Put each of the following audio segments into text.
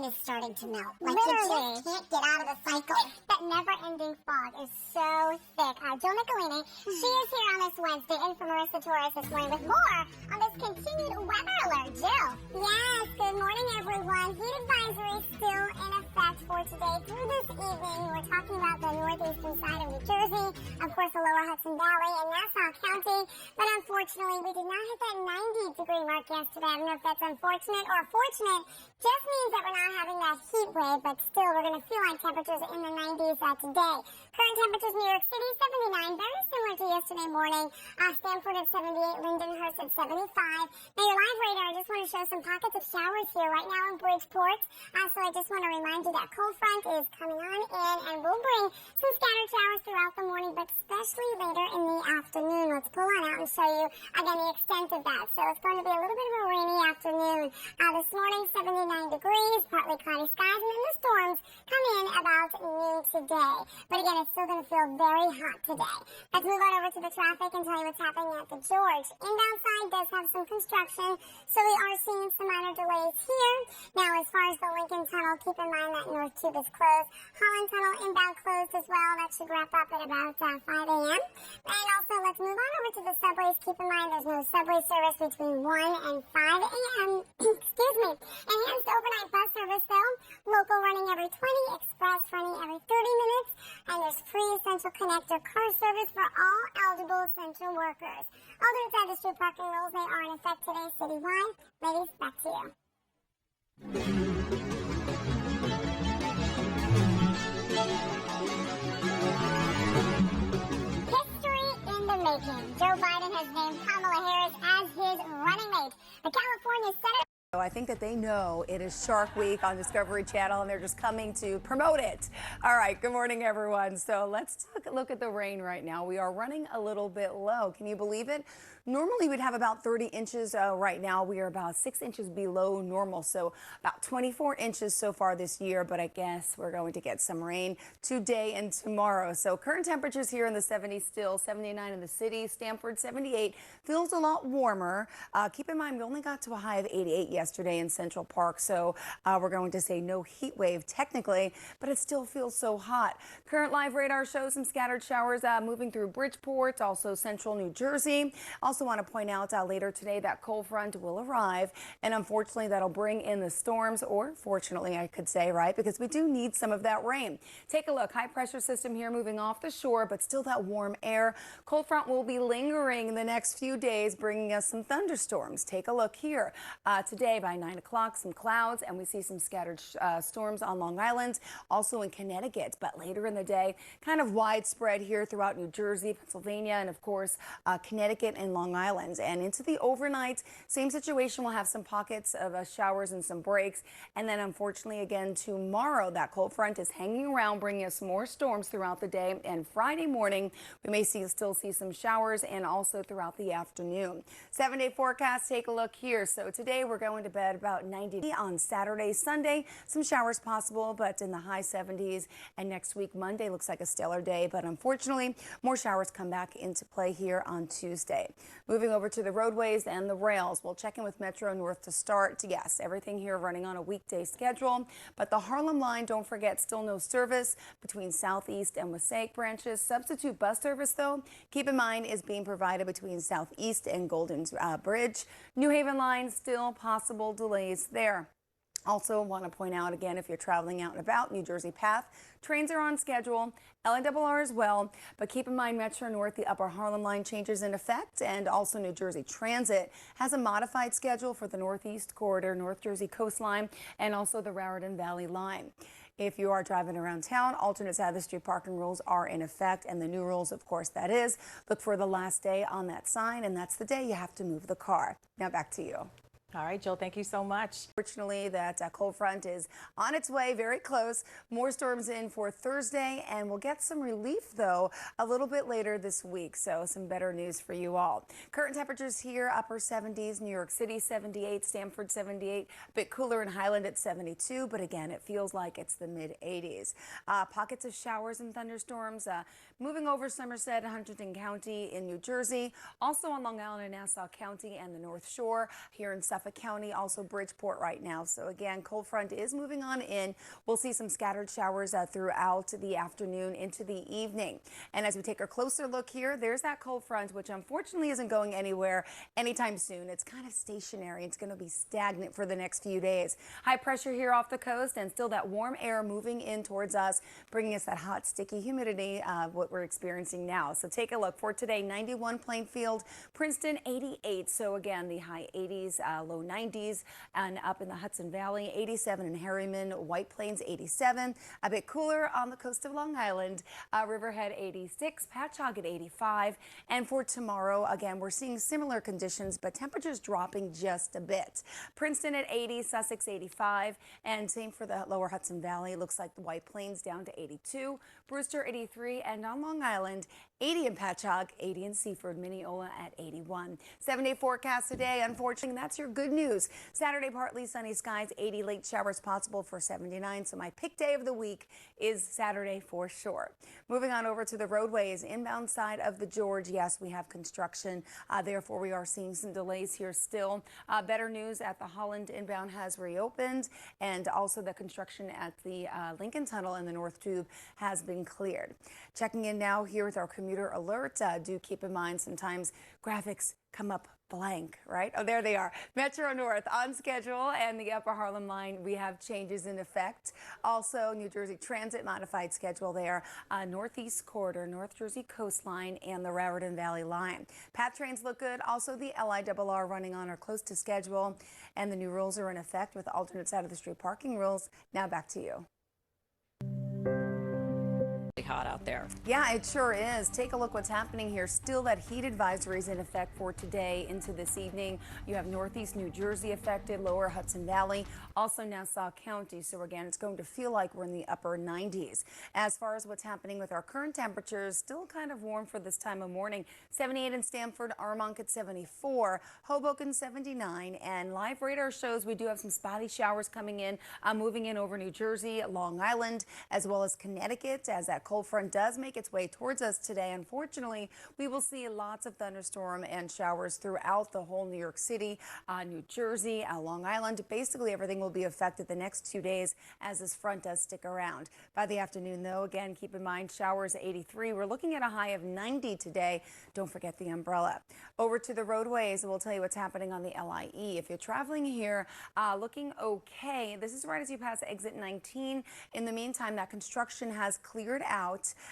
is starting to melt. Like, literally. You just can't get out of the cycle. That never-ending fog is so thick. Jill Nicolini, she is here on this Wednesday in for Marissa Torres this morning with more on this continued weather alert. Jill. Yes, good morning, everyone. Heat advisory still in effect for today through this evening. We're talking about the northeastern side of New Jersey, of course, the lower Hudson Valley and Nassau County. But unfortunately, we did not hit that 90-degree mark yesterday. I don't know if that's unfortunate or fortunate. Just means that we're not having that heat wave, but still, we're going to feel like temperatures in the 90s today. Current temperatures in New York City, 79, very similar to yesterday morning. Stanford at 78, Lindenhurst at 75. Now, your live radar, I just want to show some pockets of showers here right now in Bridgeport. So I just want to remind you that cold front is coming on in and will bring some scattered showers throughout the morning, but especially later in the afternoon. Let's pull on out and show you, again, the extent of that. So it's going to be a little bit of a rainy afternoon. This morning, 79 degrees, partly cloudy skies, and then the storms come in about noon today. But again, it's still going to feel very hot today. Let's move on over to the traffic and tell you what's happening at the George. Inbound side does have some construction, so we are seeing some minor delays here. Now, as far as the Lincoln Tunnel, keep in mind that North Tube is closed. Holland Tunnel inbound closed as well. That should wrap up at about 5 a.m. And also, let's move on over to the subways. Keep in mind there's no subway service between 1 and 5 a.m. Excuse me. Enhanced overnight bus service, though. Local running every 20, express running every 30 minutes. And there's free Essential Connector car service for all eligible essential workers. Alternate side of the street parking rules, they are in effect today citywide. Ladies, back to you. History in the making. Joe Biden has named Kamala Harris as his running mate. The California Senate. I think that they know it is Shark Week on Discovery Channel, and they're just coming to promote it. All right, good morning, everyone. So let's take a look at the rain right now. We are running a little bit low. Can you believe it? Normally, we'd have about 30 inches. Right now, we are about 6 inches below normal, so about 24 inches so far this year. But I guess we're going to get some rain today and tomorrow. So current temperatures here in the 70s still, 79 in the city, Stanford 78. Feels a lot warmer. Keep in mind, we only got to a high of 88 yesterday in Central Park, so we're going to say no heat wave technically, but it still feels so hot. Current live radar shows some scattered showers moving through Bridgeport, also central New Jersey. Also want to point out later today that cold front will arrive, and unfortunately that'll bring in the storms, or fortunately I could say, right, because we do need some of that rain. Take a look. High pressure system here moving off the shore, but still that warm air. Cold front will be lingering in the next few days, bringing us some thunderstorms. Take a look here. Today by 9 o'clock, some clouds, and we see some scattered storms on Long Island, also in Connecticut. But later in the day, kind of widespread here throughout New Jersey, Pennsylvania, and of course Connecticut and Long Island. And into the overnight, same situation. We'll have some pockets of showers and some breaks. And then unfortunately again tomorrow, that cold front is hanging around, bringing us more storms throughout the day. And Friday morning, we may still see some showers, and also throughout the afternoon. 7-day forecast, take a look here. So today we're going to bed about 90 on Saturday, Sunday, some showers possible, but in the high 70s. And next week, Monday, looks like a stellar day, but unfortunately, more showers come back into play here on Tuesday. Moving over to the roadways and the rails, we'll check in with Metro North to start. Yes, everything here running on a weekday schedule, but the Harlem line, don't forget, still no service between Southeast and Passaic branches. Substitute bus service, though, keep in mind, is being provided between Southeast and Golden Bridge. New Haven line, still possible delays there. Also want to point out again, if you're traveling out and about, New Jersey Path, trains are on schedule, LNRR as well, but keep in mind Metro North, the upper Harlem line changes in effect, and also New Jersey Transit has a modified schedule for the Northeast Corridor, North Jersey Coastline, and also the Raritan Valley line. If you are driving around town, alternate side of the street parking rules are in effect, and the new rules, of course, that is, look for the last day on that sign, and that's the day you have to move the car. Now back to you. All right, Jill, thank you so much. Fortunately, that cold front is on its way, very close. More storms in for Thursday, and we'll get some relief, though, a little bit later this week. So some better news for you all. Current temperatures here, upper 70s, New York City 78, Stanford 78, a bit cooler in Highland at 72, but again, it feels like it's the mid-80s. Pockets of showers and thunderstorms moving over Somerset and Huntington County in New Jersey, also on Long Island and Nassau County and the North Shore here in Suffolk Suffolk County, also Bridgeport right now. So again, cold front is moving on in. We'll see some scattered showers throughout the afternoon into the evening. And as we take a closer look here, there's that cold front, which unfortunately isn't going anywhere anytime soon. It's kind of stationary. It's going to be stagnant for the next few days. High pressure here off the coast and still that warm air moving in towards us, bringing us that hot, sticky humidity, what we're experiencing now. So take a look for today, 91 Plainfield, Princeton 88. So again, the high 80s, low 90s, and up in the Hudson Valley, 87 in Harriman, White Plains 87, a bit cooler on the coast of Long Island, Riverhead 86, Patchogue at 85. And for tomorrow, again, we're seeing similar conditions, but temperatures dropping just a bit. Princeton at 80, Sussex 85, and same for the lower Hudson Valley. It looks like the White Plains down to 82, Brewster 83, and on Long Island, 80 in Patchogue, 80 in Seaford, Mineola at 81. 7-day forecast today. Unfortunately, that's your good news. Saturday, partly sunny skies, 80 late showers possible for 79. So my pick day of the week is Saturday for sure. Moving on over to the roadways, inbound side of the George. Yes, we have construction. Therefore, we are seeing some delays here still. Better news at the Holland inbound has reopened, and also the construction at the Lincoln Tunnel in the North Tube has been cleared. Checking in now here with our commuter alert. Do keep in mind sometimes graphics come up blank, right? Oh, there they are. Metro North on schedule, and the Upper Harlem line, we have changes in effect. Also, New Jersey Transit modified schedule there. Northeast Corridor, North Jersey Coastline, and the Raritan Valley line. PATH trains look good. Also, the LIRR running on or close to schedule, and the new rules are in effect with alternate side of the street parking rules. Now back to you. Hot out there. Yeah, it sure is. Take a look what's happening here. Still that heat advisory is in effect for today into this evening. You have northeast New Jersey affected, lower Hudson Valley, also Nassau County. So again, it's going to feel like we're in the upper 90s. As far as what's happening with our current temperatures, still kind of warm for this time of morning. 78 in Stamford, Armonk at 74, Hoboken 79, and live radar shows we do have some spotty showers coming in, moving in over New Jersey, Long Island, as well as Connecticut, as that cold front does make its way towards us today. Unfortunately, we will see lots of thunderstorm and showers throughout the whole New York City, New Jersey, Long Island. Basically, everything will be affected the next 2 days as this front does stick around. By the afternoon, though, again, keep in mind showers 83. We're looking at a high of 90 today. Don't forget the umbrella. Over to the roadways, we'll tell you what's happening on the LIE. If you're traveling here, looking okay. This is right as you pass exit 19. In the meantime, that construction has cleared out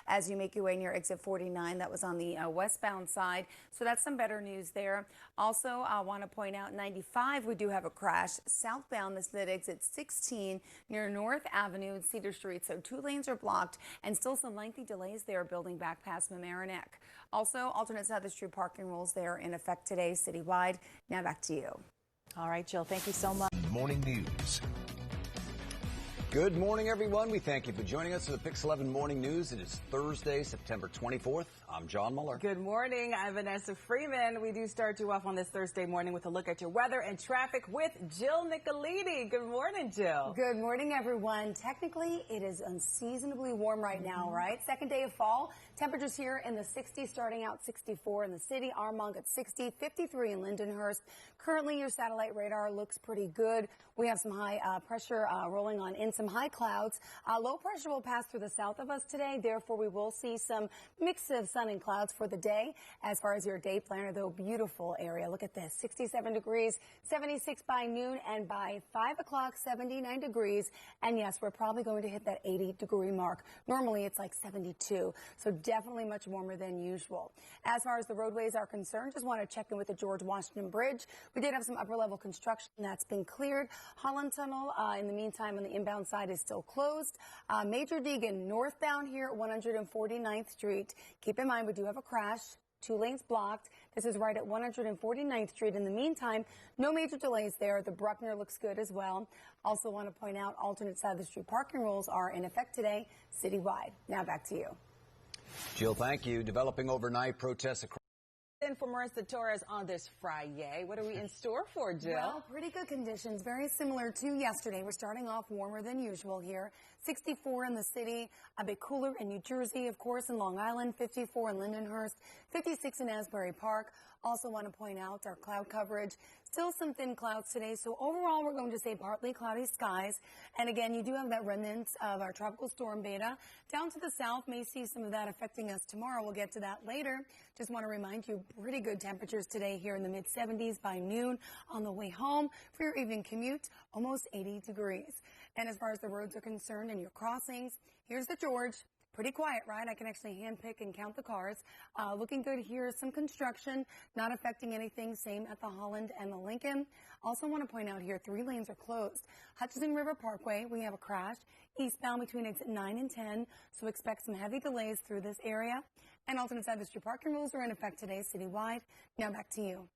as you make your way near exit 49. That was on the westbound side. So that's some better news there. Also, I want to point out 95, we do have a crash southbound. This is at exit 16 near North Avenue and Cedar Street. So 2 lanes are blocked and still some lengthy delays there building back past Mamaroneck. Also, alternate side of the street parking rules there in effect today citywide. Now back to you. All right, Jill, thank you so much. Morning News. Good morning, everyone. We thank you for joining us for the Pix 11 Morning News. It is Thursday, September 24th. I'm John Muller. Good morning. I'm Vanessa Freeman. We do start you off on this Thursday morning with a look at your weather and traffic with Jill Nicolini. Good morning, Jill. Good morning, everyone. Technically, it is unseasonably warm right now, right? Second day of fall. Temperatures here in the 60s, starting out 64 in the city. Armonk at 60, 53 in Lindenhurst. Currently, your satellite radar looks pretty good. We have some high pressure rolling on in, some high clouds. Low pressure will pass through the south of us today. Therefore, we will see some mix of sun and clouds for the day. As far as your day planner, though, beautiful area. Look at this, 67 degrees, 76 by noon, and by 5 o'clock, 79 degrees. And yes, we're probably going to hit that 80-degree mark. Normally, it's like 72, so definitely much warmer than usual. As far as the roadways are concerned, just want to check in with the George Washington Bridge. We did have some upper-level construction that's been cleared. Holland Tunnel, in the meantime, on the inbound side is still closed. Major Deegan northbound here at 149th Street. Keep in mind, we do have a crash. 2 lanes blocked. This is right at 149th Street. In the meantime, no major delays there. The Bruckner looks good as well. Also want to point out alternate side of the street parking rules are in effect today citywide. Now back to you. Jill, thank you. Developing overnight protests across. And for Marissa Torres on this Friday, what are we in store for, Jill? Well, pretty good conditions, very similar to yesterday. We're starting off warmer than usual here. 64 in the city, a bit cooler in New Jersey, of course, in Long Island, 54 in Lindenhurst, 56 in Asbury Park. Also want to point out our cloud coverage Still some thin clouds today, so overall we're going to say partly cloudy skies. And again, you do have that remnants of our tropical storm beta. Down to the south, may see some of that affecting us tomorrow. We'll get to that later. Just want to remind you, pretty good temperatures today here in the mid-70s by noon. On the way home for your evening commute, almost 80 degrees. And as far as the roads are concerned and your crossings, here's the George. Pretty quiet, right? I can actually handpick and count the cars. Looking good here. Some construction, not affecting anything. Same at the Holland and the Lincoln. Also want to point out here, 3 lanes are closed. Hudson River Parkway, we have a crash. Eastbound between exit 9 and 10. So expect some heavy delays through this area. And alternate side of the street parking rules are in effect today citywide. Now back to you.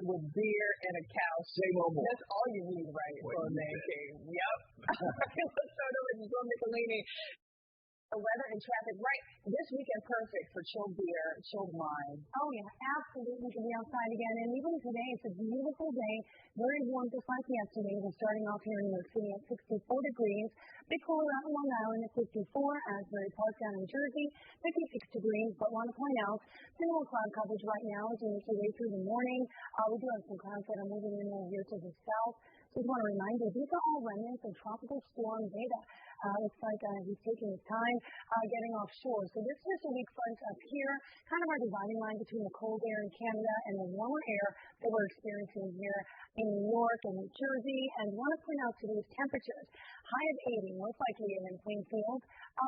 With beer and a cow. Say no more. That's all you need, right, for a man cave. Yep. Let's start over with Joe Nicolini. The weather and traffic, right? This weekend perfect for chilled beer, chilled wine. Oh, yeah, absolutely. To be outside again. And even today, it's a beautiful day. Very warm, just like yesterday. We're starting off here in New York City at 64 degrees. Bit cooler out in Long Island at 54. Asbury Park down in Jersey, 56 degrees. But want to point out, minimal cloud coverage right now as we make our way through the morning. We do have some clouds that are moving in over here to the south. Just want to remind you, these are all remnants of tropical storm beta. Looks like he's taking his time getting offshore. So this is a weak front up here, kind of our dividing line between the cold air in Canada and the warmer air that we're experiencing here in New York and New Jersey. And want to point out today's temperatures. High of 80, most likely in Plainfield.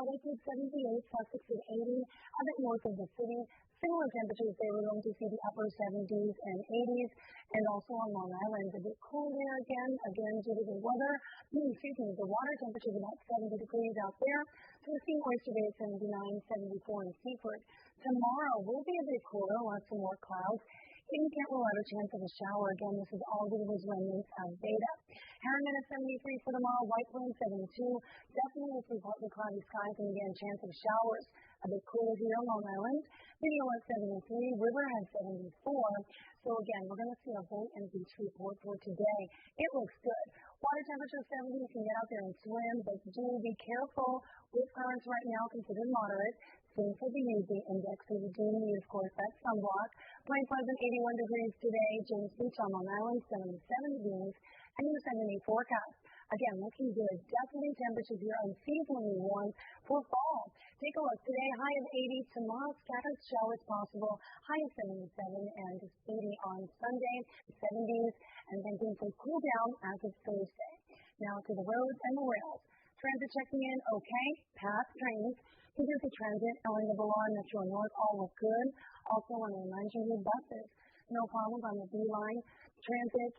Lakewood 78, Sussex at 80, a bit north of the city. Similar temperatures there, we're going to see the upper 70s and 80s, and also on Long Island, a bit cool there again due to the weather. The water temperature is about 70 degrees out there. So we're seeing moisture today at 79, 74 in Seaford. Tomorrow will be a bit cooler, we'll have some more clouds. Even can't rule out a chance of a shower. Again, this is all due to those remnants of beta. Harriman at 73 for tomorrow, White Plains 72. Definitely will see partly cloudy skies and again, chance of showers. A bit cooler here on Long Island. Video at 73, Riverhead 74. So again, we're going to see a boat and beach report for today. It looks good. Water temperature 70, you can get out there and swim, but do be careful with currents right now considered moderate. Same for the UV index, so you do need, of course, that sunblock. Point Pleasant 81 degrees today, James Beach on Long Island 77 degrees, and your 70 forecast. Again, looking good. Definitely temperatures here unseasonably warm for fall. Take a look. Today, high of 80. Tomorrow, scattered showers possible. High of 77 and 80 on Sunday, 70s. And then things will cool down as of Thursday. Now to the roads and the rails. Transit checking in okay. Past trains. Congested Transit, LA Boulevard, Metro North, all look good. Also want to remind you of buses. No problems on the B line. Transit.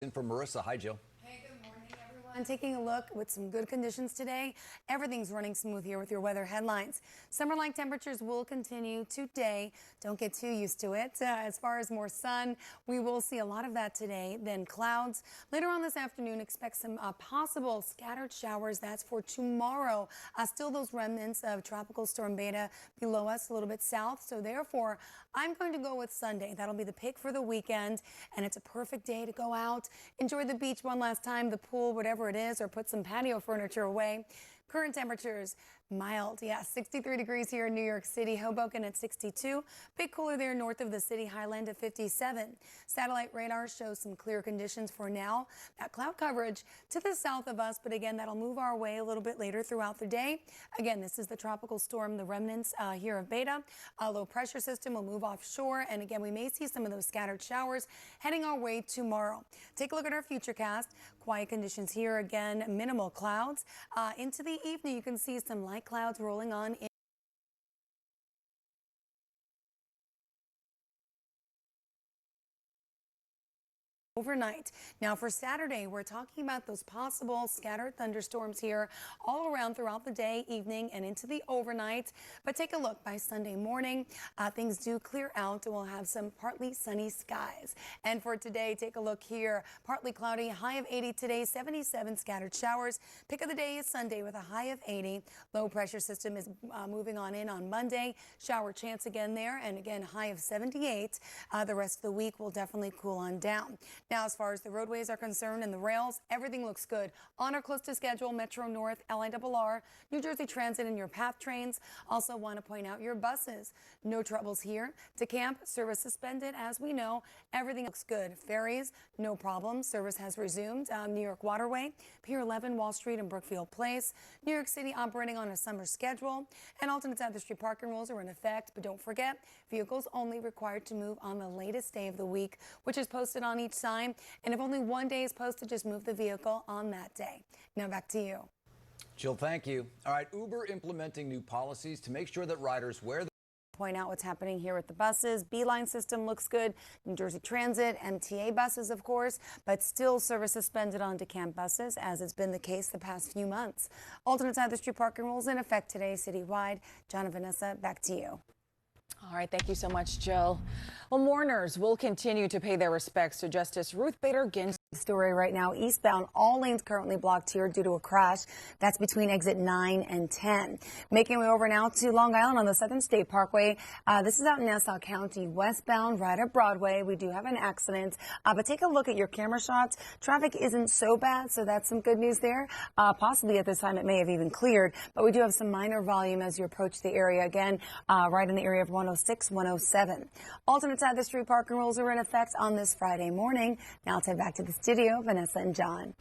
In for Marissa. Hi, Jill. Hey, good morning, everyone. Taking a look with some good conditions today. Everything's running smooth here with your weather headlines. Summer-like temperatures will continue today. Don't get too used to it. As far as more sun, we will see a lot of that today. Then clouds. Later on this afternoon, expect some possible scattered showers. That's for tomorrow. Still those remnants of tropical storm beta below us, a little bit south. So therefore, I'm going to go with Sunday. That'll be the pick for the weekend. And it's a perfect day to go out, enjoy the beach one last time, the pool, whatever it is, or put some patio furniture away. Current temperatures, mild. Yeah, 63 degrees here in New York City. Hoboken at 62. Bit cooler there north of the city. Highland at 57. Satellite radar shows some clear conditions for now. That cloud coverage to the south of us, but again, that'll move our way a little bit later throughout the day. Again, this is the tropical storm, the remnants here of beta. A low pressure system will move offshore, and again, we may see some of those scattered showers heading our way tomorrow. Take a look at our futurecast. Quiet conditions here again, minimal clouds. Into the evening, you can see some light clouds rolling on in. Overnight. Now for Saturday, we're talking about those possible scattered thunderstorms here all around throughout the day, evening, and into the overnight. But take a look by Sunday morning. Things do clear out and we'll have some partly sunny skies. And for today, take a look here. Partly cloudy, high of 80 today, 77 scattered showers. Pick of the day is Sunday with a high of 80. Low pressure system is moving on in on Monday. Shower chance again there, and again, high of 78. The rest of the week will definitely cool on down. Now, as far as the roadways are concerned and the rails, everything looks good. On or close to schedule, Metro North, LIRR, New Jersey Transit, and your PATH trains. Also want to point out your buses. No troubles here. To camp, service suspended. As we know, everything looks good. Ferries, no problem. Service has resumed. New York Waterway, Pier 11, Wall Street, and Brookfield Place. New York City operating on a summer schedule. And alternate side of the street parking rules are in effect. But don't forget, vehicles only required to move on the latest day of the week, which is posted on each sign. And if only one day is posted, just move the vehicle on that day. Now back to you. Jill, thank you. All right, Uber implementing new policies to make sure that riders wear the Point out what's happening here with the buses. Beeline system looks good. New Jersey Transit, MTA buses, of course, but still service suspended on DeCamp buses, as it's been the case the past few months. Alternate side of the street parking rules in effect today citywide. John and Vanessa, back to you. All right, thank you so much, Jill. Well, mourners will continue to pay their respects to Justice Ruth Bader Ginsburg. Story right now, eastbound, all lanes currently blocked here due to a crash. That's between exit 9 and 10. Making way over now to Long Island on the Southern State Parkway. This is out in Nassau County, westbound, right at Broadway. We do have an accident, but take a look at your camera shots. Traffic isn't so bad, so that's some good news there. Possibly at this time it may have even cleared, but we do have some minor volume as you approach the area again, right in the area of 106, 107. Alternate side of the street parking rules are in effect on this Friday morning. Now I'll take back to the studio, Vanessa and John.